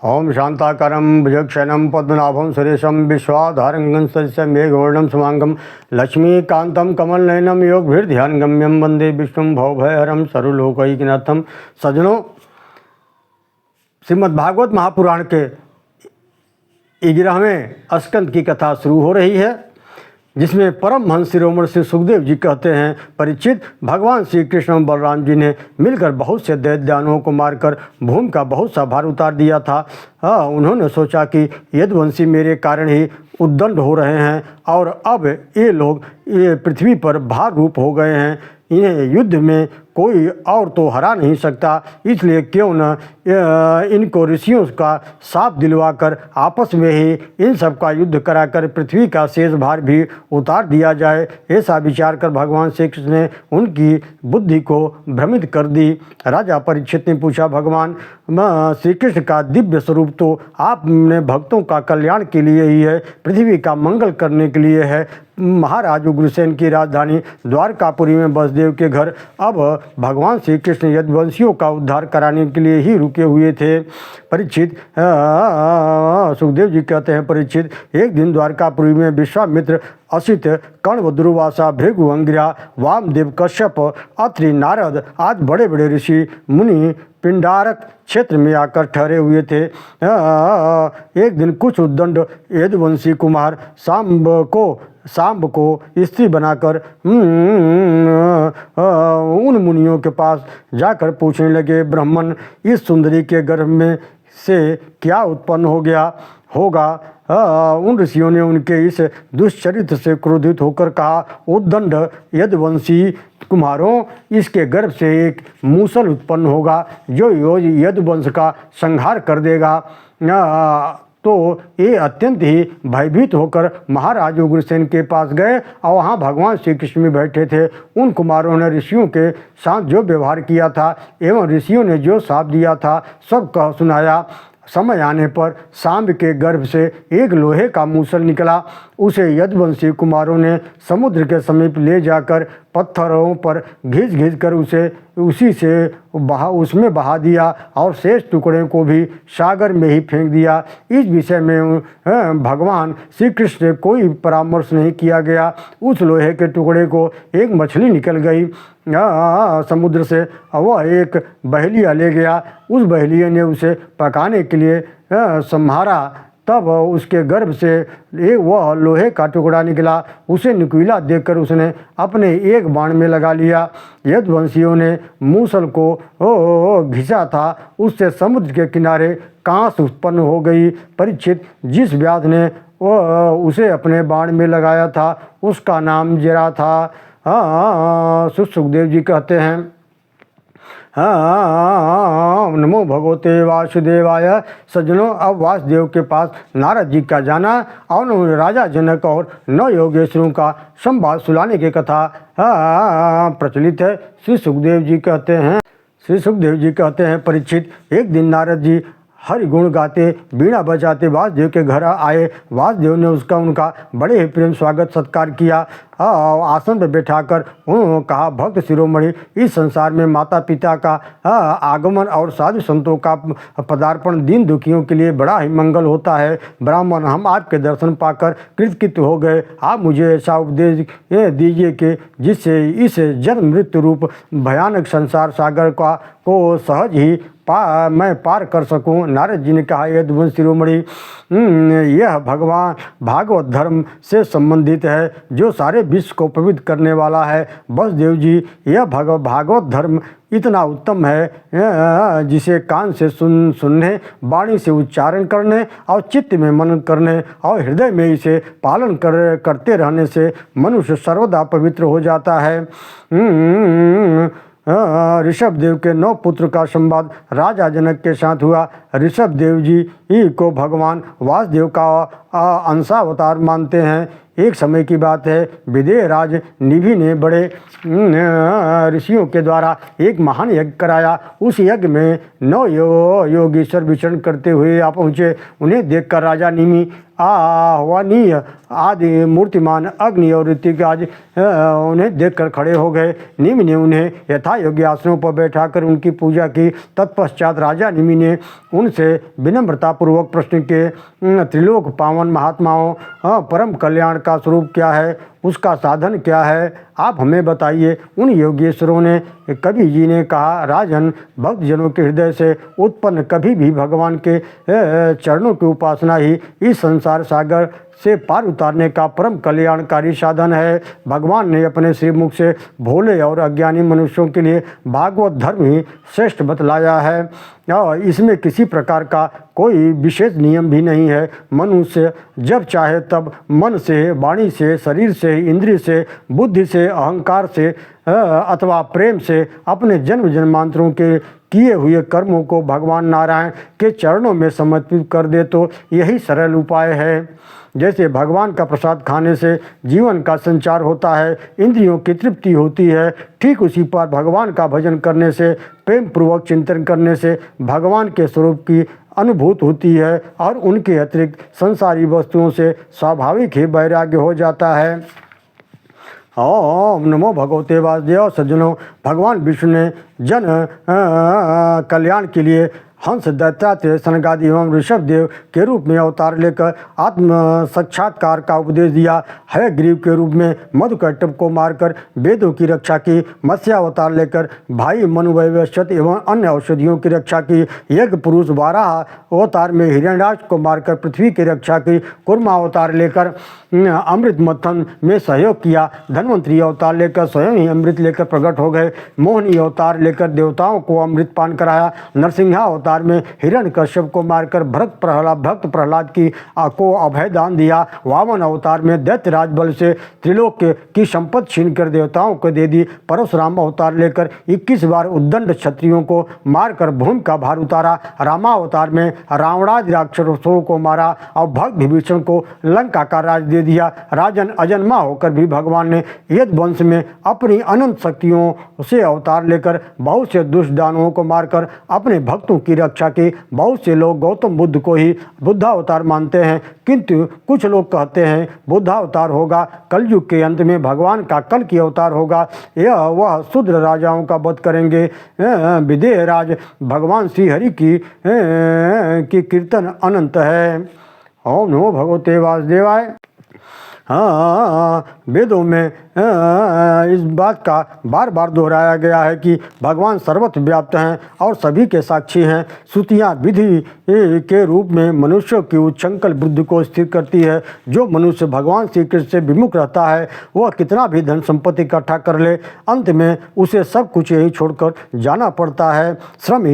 ओम शांताकारं भुजगशयनं पद्मनाभं सुरेशं विश्वाधारं सदस्यं मेघवर्णं शुभांगं लक्ष्मीकान्तं कमलनयनं योगभिर्ध्यानगम्यं वंदे विष्णुं भवभयहरं सर्वलोकैकनाथं। सज्जनों, श्रीमद्भागवत महापुराण के 11वें स्कंद की कथा शुरू हो रही है, जिसमें परमहंस शिरोमणि श्री सुखदेव जी कहते हैं, परीक्षित, भगवान श्री कृष्ण और बलराम जी ने मिलकर बहुत से दैत्यानों को मारकर भूमि का बहुत सा भार उतार दिया था। उन्होंने सोचा कि यदुवंशी मेरे कारण ही उद्दंड हो रहे हैं और अब ये लोग पृथ्वी पर भार रूप हो गए हैं, इन्हें युद्ध में कोई और तो हरा नहीं सकता, इसलिए क्यों न इनको ऋषियों का साप दिलवाकर आपस में ही इन सब का युद्ध कराकर पृथ्वी का शेष भार भी उतार दिया जाए। ऐसा विचार कर भगवान श्री कृष्ण ने उनकी बुद्धि को भ्रमित कर दी। राजा परीक्षित ने पूछा, भगवान श्री कृष्ण का दिव्य स्वरूप तो आपने भक्तों का कल्याण के लिए ही है, पृथ्वी का मंगल करने के लिए है। महाराज उग्रसेन की राजधानी द्वारकापुरी में वसुदेव के घर अब भगवान श्री कृष्ण यदुवंशियों का उद्धार कराने के लिए ही रुके हुए थे। परीक्षित, सुखदेव जी कहते हैं, परीक्षित, एक दिन द्वारकापुरी में विश्वामित्र, असित, कण्व, दुर्वासा, भृगु, अंगिरा, वामदेव, कश्यप, अत्रि, नारद आदि बड़े बड़े ऋषि मुनि पिंडारक क्षेत्र में आकर ठहरे हुए थे। एक दिन कुछ उद्दंड यदुवंशी कुमार सांब को स्त्री बनाकर उन मुनियों के पास जाकर पूछने लगे, ब्राह्मण, इस सुंदरी के गर्भ में से क्या उत्पन्न होगा। उन ऋषियों ने उनके इस दुष्चरित्र से क्रोधित होकर कहा, उद्दंड यदुवंशी कुमारों, इसके गर्भ से एक मूसल उत्पन्न होगा जो यदुवंश का संहार कर देगा। तो ये अत्यंत ही भयभीत होकर महाराज उग्रसेन के पास गए और वहाँ भगवान श्री कृष्ण भी बैठे थे। उन कुमारों ने ऋषियों के साथ जो व्यवहार किया था एवं ऋषियों ने जो शाप दिया था सब कह सुनाया। समय आने पर सांब के गर्भ से एक लोहे का मूसल निकला। उसे यदुवंशी कुमारों ने समुद्र के समीप ले जाकर पत्थरों पर घिस कर उसमें बहा दिया और शेष टुकड़े को भी सागर में ही फेंक दिया। इस विषय में भगवान श्री कृष्ण से कोई परामर्श नहीं किया गया। उस लोहे के टुकड़े को एक मछली निकल गई समुद्र से, वह एक बहेलिया ले गया। उस बहेलिया ने उसे पकाने के लिए संहारा, तब उसके गर्भ से वह लोहे का टुकड़ा निकला। उसे नुकीला देखकर उसने अपने एक बाण में लगा लिया। यदुवंशियों ने मूसल को घिसा था, उससे समुद्र के किनारे कांस उत्पन्न हो गई। परीक्षित, जिस व्याध ने उसे अपने बाण में लगाया था उसका नाम जरा था। सुखदेव जी कहते हैं, नमो भगवते वासुदेवाय। सज्जनों, अब वासुदेव के पास नारद जी का जाना और उन्होंने राजा जनक और 9 योगेश्वरों का संवाद सुनाने की कथा प्रचलित है। श्री सुखदेव जी कहते हैं, परीक्षित, एक दिन नारद जी हरि गुण गाते बीणा बजाते वासुदेव के घर आए। वासुदेव ने उनका बड़े ही प्रेम स्वागत सत्कार किया। आसन पर बैठाकर उन्होंने कहा, भक्त शिरोमणि, इस संसार में माता पिता का आगमन और साधु संतों का पदार्पण दीन दुखियों के लिए बड़ा ही मंगल होता है। ब्राह्मण, हम आपके दर्शन पाकर कृतकृत हो गए। आप मुझे ऐसा उपदेश दीजिए कि जिससे इस जन्म मृत्यु रूप भयानक संसार सागर को सहज ही मैं पार कर सकूं। नारद जी ने कहा, यदुवंश शिरोमणि, यह भगवान भागवत धर्म से संबंधित है जो सारे विश्व को पवित्र करने वाला है। वसुदेव जी, यह भागवत धर्म इतना उत्तम है जिसे कान से सुनने, वाणी से उच्चारण करने और चित्त में मनन करने और हृदय में इसे पालन करते रहने से मनुष्य सर्वदा पवित्र हो जाता है। ऋषभ देव के 9 पुत्र का संवाद राजा जनक के साथ हुआ। ऋषभ देव जी को भगवान वासुदेव का अंशावतार मानते हैं। एक समय की बात है, विदेह राज निभि ने बड़े ऋषियों के द्वारा एक महान यज्ञ कराया। उस यज्ञ में 9 योगीश्वर विचरण करते हुए आ पहुँचे। उन्हें देखकर राजा निमि आह्वनीय आदि मूर्तिमान अग्नि और ऋतिकाज उन्हें देखकर खड़े हो गए। निमि ने उन्हें यथा योग्य आसनों पर बैठाकर उनकी पूजा की। तत्पश्चात राजा निमि ने उनसे विनम्रतापूर्वक प्रश्न किए, त्रिलोक पावन महात्माओं, परम कल्याण का स्वरूप क्या है, उसका साधन क्या है, आप हमें बताइए। उन योगेश्वरों ने कवि जी ने कहा, राजन, भक्तजनों के हृदय से उत्पन्न कभी भी भगवान के चरणों की उपासना ही इस संसार सागर से पार उतारने का परम कल्याणकारी साधन है। भगवान ने अपने श्रीमुख से भोले और अज्ञानी मनुष्यों के लिए भागवत धर्म ही श्रेष्ठ बतलाया है और इसमें किसी प्रकार का कोई विशेष नियम भी नहीं है। मनुष्य जब चाहे तब मन से, वाणी से, शरीर से, इंद्रिय से, बुद्धि से, अहंकार से अथवा प्रेम से अपने जन्म जन्मांतरों के किए हुए कर्मों को भगवान नारायण के चरणों में समर्पित कर दे तो यही सरल उपाय है। जैसे भगवान का प्रसाद खाने से जीवन का संचार होता है, इंद्रियों की तृप्ति होती है, ठीक उसी पर भगवान का भजन करने से, प्रेम पूर्वक चिंतन करने से भगवान के स्वरूप की अनुभूति होती है और उनके अतिरिक्त संसारी वस्तुओं से स्वाभाविक ही वैराग्य हो जाता है। ओम नमो भगवते वासुदेव। सज्जनों, भगवान विष्णु ने जन कल्याण के लिए हंस, दैत्यात्रेय, सनगादि एवं ऋषभदेव के रूप में अवतार लेकर आत्म साक्षात्कार का उपदेश दिया। हयग्रीव के रूप में मधुकैटभ को मारकर वेदों की रक्षा की। मत्स्यावतार लेकर भाई मनुवैवस्वत एवं अन्य औषधियों की रक्षा की। यज्ञ पुरुष वाराह अवतार में हिरण्याक्ष को मारकर पृथ्वी की रक्षा की। कूर्मा अवतार लेकर अमृत मंथन में सहयोग किया। धन्वंतरी अवतार लेकर स्वयं ही अमृत लेकर प्रकट हो गए। मोहिनी अवतार लेकर देवताओं को अमृत पान कराया। नरसिंहा अवतार में हिरण्यकश्यप को मारकर भक्त प्रहलाद को अभय दान दिया। वामन अवतार में दैत्यराज बल से त्रिलोक की संपत्ति छीन कर देवताओं को दे दी। परशुराम अवतार लेकर 21 बार उद्दंड क्षत्रियों को मारकर भूमि का भार उतारा। रामावतार में रावणादि राक्षसों को मारा और भक्त विभीषण को लंका का राज दे दिया। राजन, अजन्मा होकर भी भगवान ने यद वंश में अपनी अनंत शक्तियों से अवतार लेकर बहुत से दुष्ट दानवों को मारकर अपने भक्तों की रक्षा की। बहुत से लोग गौतम बुद्ध को ही बुद्धावतार मानते हैं, किंतु कुछ लोग कहते हैं बुद्धावतार होगा कलयुग के अंत में भगवान का कल की अवतार होगा। यह वह शूद्र राजाओं का वध करेंगे। विदेह राज भगवान श्री हरि की कीर्तन अनंत है। ओम नमो भगवते वासुदेवाय। वेदों में इस बात का बार बार दोहराया गया है कि भगवान सर्वत्र व्याप्त हैं और सभी के साक्षी हैं। श्रुतियाँ विधि के रूप में मनुष्यों की उच्छृंखल बुद्धि को स्थिर करती है। जो मनुष्य भगवान श्री कृष्ण से विमुख रहता है वह कितना भी धन संपत्ति इकट्ठा कर ले, अंत में उसे सब कुछ यही छोड़कर जाना पड़ता है। श्रम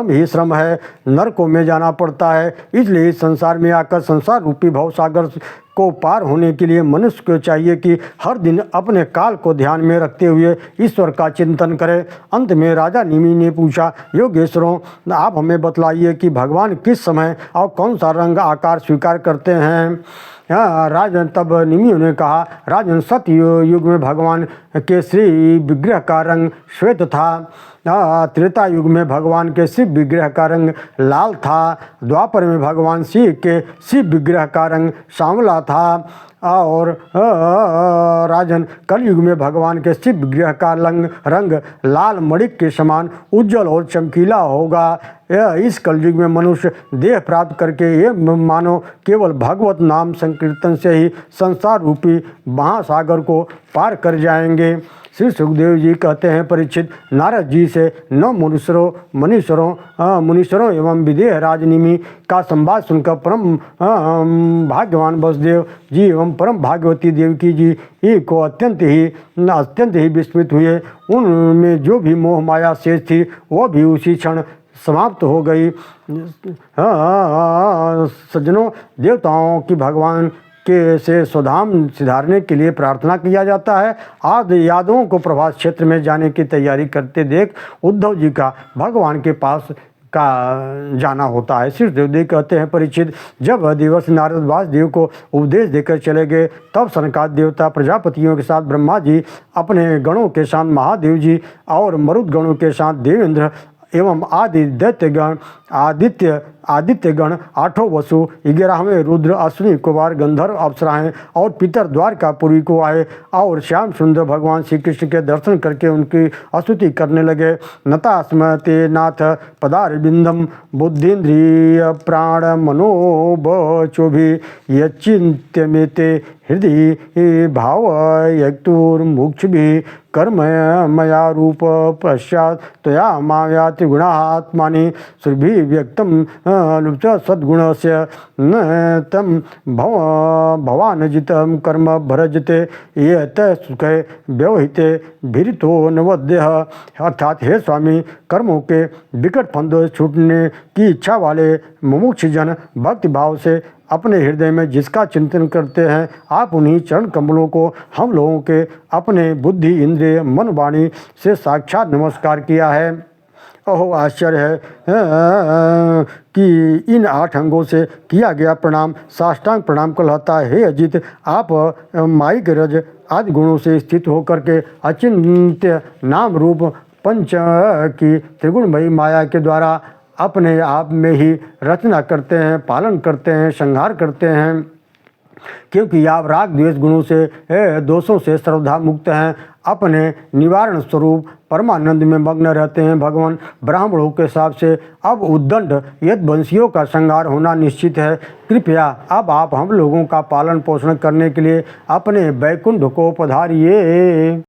ही श्रम है, नरकों में जाना पड़ता है। इसलिए इस संसार में आकर संसार रूपी भवसागर को पार होने के लिए मनुष्य को चाहिए कि हर दिन अपने काल को ध्यान में रखते हुए ईश्वर का चिंतन करे। अंत में राजा निमि ने पूछा, योगेश्वरों, आप हमें बतलाइए कि भगवान किस समय और कौन सा रंग आकार स्वीकार करते हैं। राजन, तब निमि ने कहा, राजन, सत्य युग में भगवान के श्री विग्रह का रंग श्वेत था। त्रेता युग में भगवान के शिव विग्रह का रंग लाल था। द्वापर में भगवान शिव के शिव विग्रह का रंग सांवला था और राजन, कलयुग में भगवान के शिव विग्रह का रंग लाल मणिक के समान उज्जवल और चमकीला होगा। इस कलयुग में मनुष्य देह प्राप्त करके ये मानो केवल भगवत नाम संकीर्तन से ही संसार रूपी महासागर को पार कर जाएंगे। श्री सुखदेव जी कहते हैं, परीक्षित, नारद जी से 9 मुनीश्वरों एवं विदेह राजनिमि का संवाद सुनकर परम भाग्यवान वसुदेव जी एवं परम भाग्यवती देवकी जी को अत्यंत ही विस्मित हुए। उनमें जो भी मोह माया शेष थी वह भी उसी क्षण समाप्त हो गई। सज्जनों, देवताओं की भगवान के से स्वधाम सिधारने के लिए प्रार्थना किया जाता है। आज यादवों को प्रभास क्षेत्र में जाने की तैयारी करते देख उद्धव जी का भगवान के पास का जाना होता है। श्री सुखदेव कहते हैं, परीक्षित, जब दिवस नारद वासुदेव को उपदेश देकर चले गए तब सनकादि देवता प्रजापतियों के साथ ब्रह्मा जी, अपने गणों के साथ महादेव जी और मरुद गणों के साथ देवेंद्र एवं आदि दैत्यगण आदित्यगण, 8 वसु, 11वें रुद्र, अश्विनी कुमार, गंधर्व, अप्सराएं और पितर द्वारकापुरी को आए और श्याम सुंदर भगवान श्री कृष्ण के दर्शन करके उनकी स्तुति करने लगे। नतास्म ते नाथ पदारविंदम बुद्धिन्द्रिय प्राण मनोबचोभि यच्चिन्त्य में ते हृदय भाव यक्तुर्मुक्ष भी कर्म मया रूप पश्चात त्वया मायाति गुणात्मानि सुरभि व्यक्तम लुप्त सद्गुण से तम भवानजितम कर्म भरजते ये सुख व्यवहिते भीरितो नवद्य। अर्थात हे स्वामी, कर्मों के विकट फंदों से छूटने की इच्छा वाले मुमुक्ष जन भक्ति भाव से अपने हृदय में जिसका चिंतन करते हैं, आप उन्हीं चरण कमलों को हम लोगों के अपने बुद्धि, इंद्रिय, मन, वाणी से साक्षात नमस्कार किया है। ओह आश्चर्य है कि इन 8 अंगों से किया गया प्रणाम साष्टांग प्रणाम कहलाता है। हे अजित, आप माइक रज आदि गुणों से स्थित होकर के अचिंत्य नाम रूप पंच की त्रिगुणमयी माया के द्वारा अपने आप में ही रचना करते हैं, पालन करते हैं, संहार करते हैं। क्योंकि आप राग द्वेष गुणों से दोषों से सर्वथा मुक्त हैं, अपने निवारण स्वरूप परमानंद में मग्न रहते हैं। भगवान ब्राह्मणों के हिसाब से अब उद्दंड यदवंशियों का संहार होना निश्चित है। कृपया अब आप हम लोगों का पालन पोषण करने के लिए अपने बैकुंठ को पधारिए।